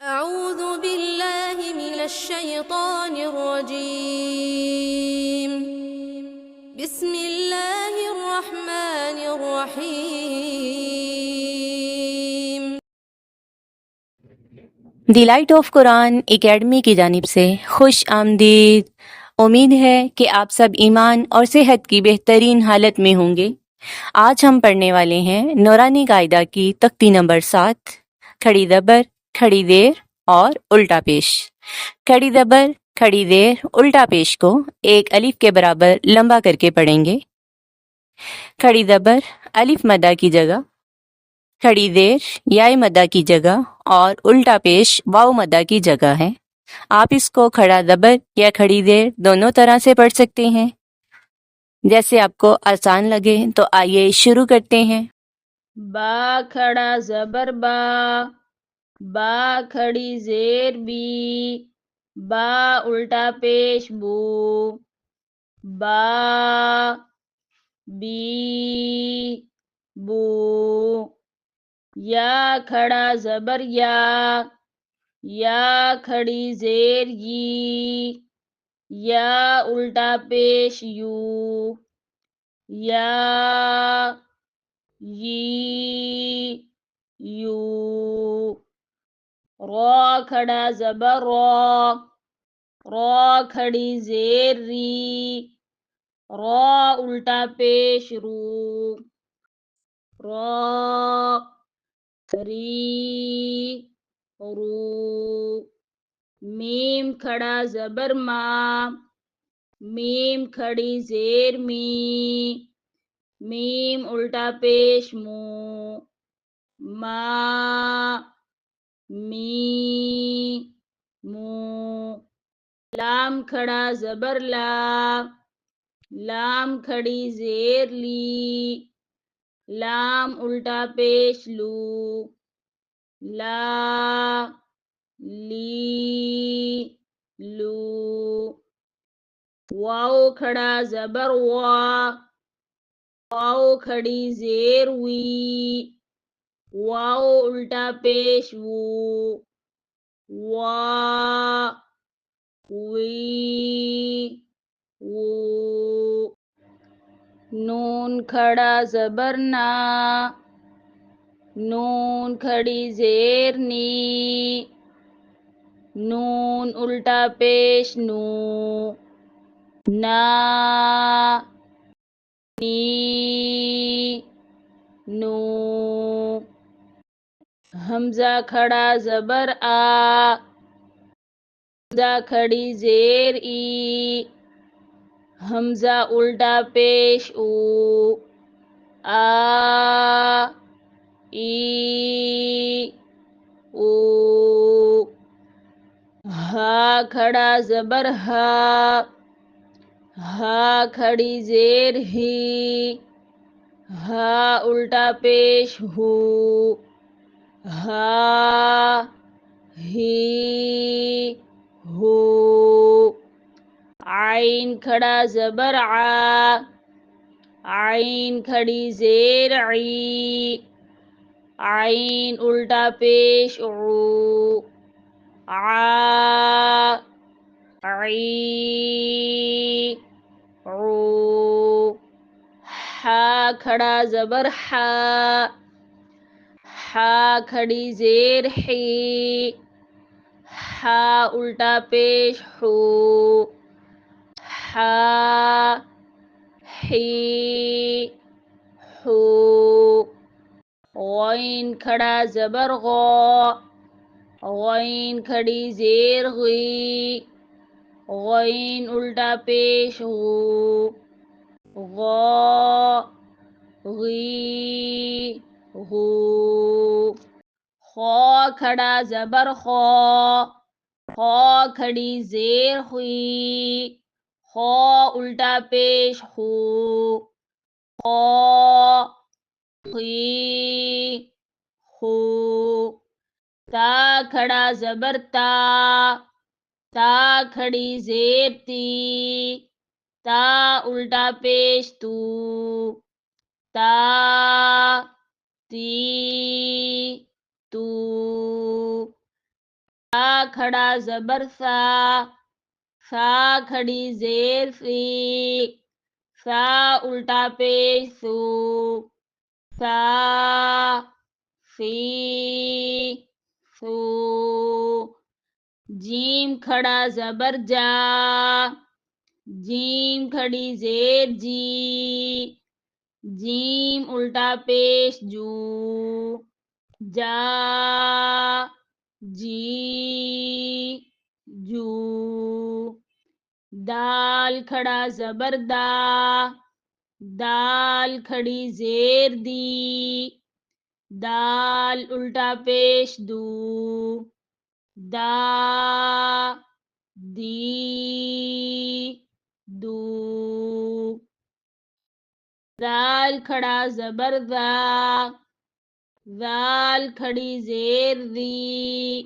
أعوذ بالله من الشيطان الرجيم. بسم الله الرحمن الرحيم. The light of Quran academy کی جانب سے خوش آمدید۔ امید ہے کہ آپ سب ایمان اور صحت کی بہترین حالت میں ہوں گے۔ آج ہم پڑھنے والے ہیں نورانی قاعدہ کی تختی نمبر 7، کھڑی زبر، کھڑی دیر اور الٹا پیش۔ کھڑی زبر، کھڑی دیر، الٹا پیش کو ایک الف کے برابر لمبا کر کے پڑھیں گے۔ کھڑی زبر الف مدہ کی جگہ، کھڑی دیر یائے مدہ کی جگہ اور الٹا پیش واو مدہ کی جگہ ہے۔ آپ اس کو کھڑا زبر یا کھڑی دیر دونوں طرح سے پڑھ سکتے ہیں، جیسے آپ کو آسان لگے۔ تو آئیے شروع کرتے ہیں۔ با کھڑا زبر با، با کھڑی زیر بی، با الٹا پیش بو، با بی بو۔ یا کھڑا زبر یا کھڑی زیر یی، یا الٹا پیش یو، یا یی یو۔ را کھڑا زبر را کھڑی زیر ری، را الٹا پیش رو، را ری رو۔ میم کھڑا زبر میم کھڑی زیر می، میم الٹا پیش مو، ما می مو۔ لام کھڑا زبر لام کھڑی زیر لی، لام الٹا پیش لو، لا لی لو۔ واو کھڑا زبر واو کھڑی زیر وی، واو الٹا پیش وو، وا وی وو۔ نون کھڑا زبر نون کھڑی زیر نی، نون الٹا پیش نو، نا نی نو۔ حمزہ کھڑا زبر حمزہ کھڑی زیر ای، حمزہ الٹا پیش او، آ ای او۔ ہا کھڑا زبر ہا کھڑی زیر ہی، ہا الٹا پیش ہو، ہا ہی ہو۔ عین کھڑا زبر عین کھڑی زیر عی، عین الٹا پیش عو، عی عو۔ حا کھڑا زبر حا کھڑی زیر حی، حا الٹا پیش حو، حا حی حو۔ غین کھڑا زبر غین کھڑی زیر غی، غین الٹا پیش غو، غا غی غو۔ خا کھڑا زبر خا کھڑی زیر خوی، خا الٹا پیش خو، خا خی خو۔ تا کھڑا زبر تا کھڑی زیر تی، تا الٹا پیش تو، تا تی تو۔ کھڑا زبر سا، سا کھڑی زیر سی، سا الٹا پیش سو، سا سی سو، جیم کھڑا زبر جا، جیم کھڑی زیر جی، جیم الٹا پیش جو، جا جی جو، دال کھڑا زبر دا، دال کھڑی زیر دی، دال الٹا پیش دو، دا دی دو، زال کھڑا زبر زا، زال کھڑی زیر دی،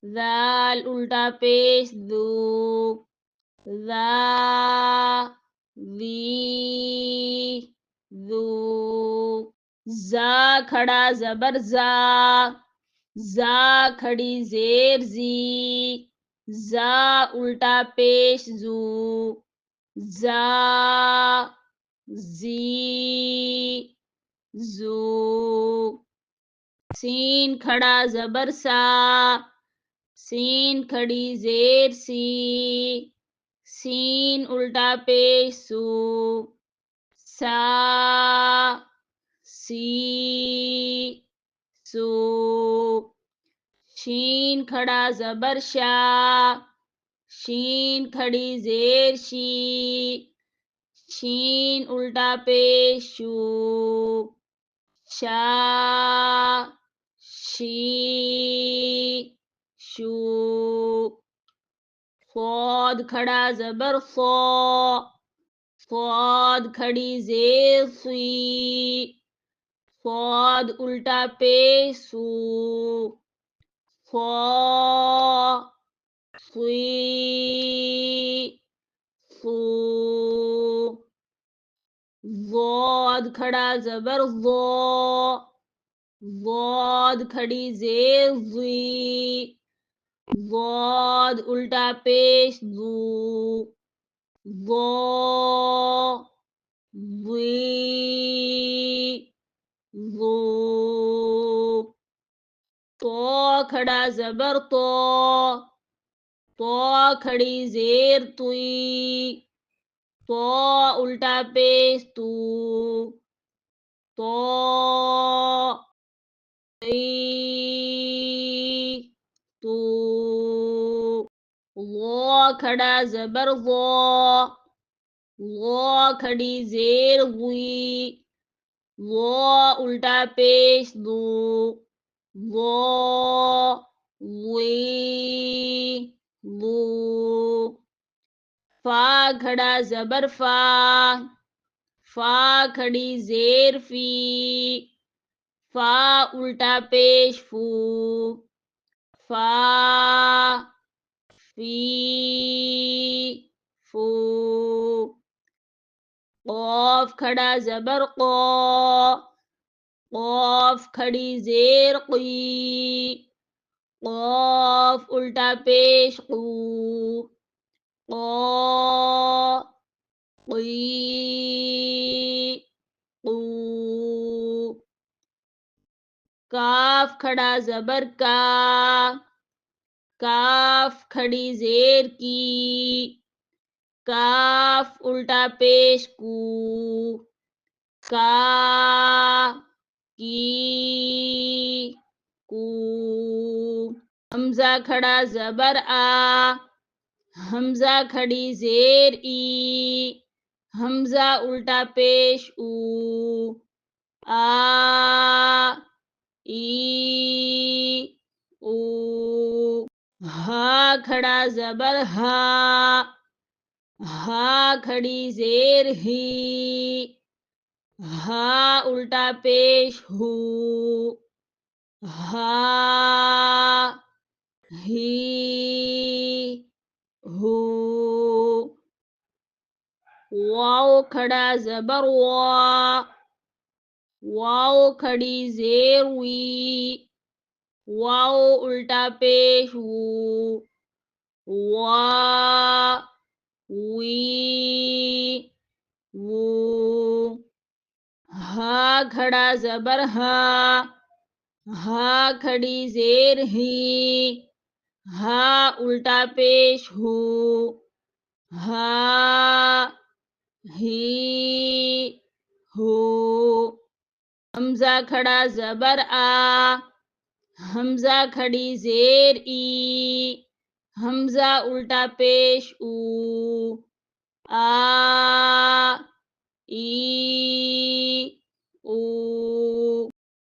زال الٹا پیش دو، زا وی زو، زا کھڑا زبر زا، زا کھڑی زیر زی، زا الٹا پیش زو، زا زی زو، سین کھڑا زبر سا، سین کھڑی زیر سی، سین الٹا پیش سو، سا سی سو، شین کھڑا زبر شا، شین کھڑی زیر شی، شین الٹا پیش شو، شا شی شو، صاد کھڑا زبر صا، صاد کھڑی زیر سی، صاد الٹا پیش سو، صا سی سو، ضاد کھڑا زبر ضا، ضاد کھڑی زیر زی، ضاد الٹا پیش زو، ضا ضی ضو، طا کھڑا زبر طا، طا کھڑی زیر توی، طا الٹا پیش تو، طا تی تو، ضا کھڑا زبر ضا، ضا کھڑی زیر غی، ضا الٹا پیش دو، ضا ضی ضو، فا کھڑا زبر فا، فا کھڑی زیر فی، فا الٹا پیش فو، فا فی فو، قاف کھڑا زبر قا، قاف کھڑی زیر قی، قاف الٹا پیش قو، قا قی قو، کاف کھڑا زبر کا، کاف کھڑی زیر کی، کاف الٹا پیش کو، کا کی کو، حمزہ کھڑا زبر آ، حمزہ کھڑی زیر ای، حمزہ الٹا پیش او، آ ای او، ہا کھڑا زبر ہا، ہا کھڑی زیر ہی، ہا الٹا پیش ہو، ہا ہی ہو، واو کھڑا زبر وا، واو کھڑی زیر وی، واو الٹا پیش وو، وا، وی، وو. ہا کھڑا زبر ہا، ہا کھڑی زیر ہی، ہا الٹا پیش ہو، ہا، ہی، ہو. حمزہ کھڑا زبر آ، حمزہ کھڑی زیر ای، حمزہ الٹا پیش او، آ، ای، او.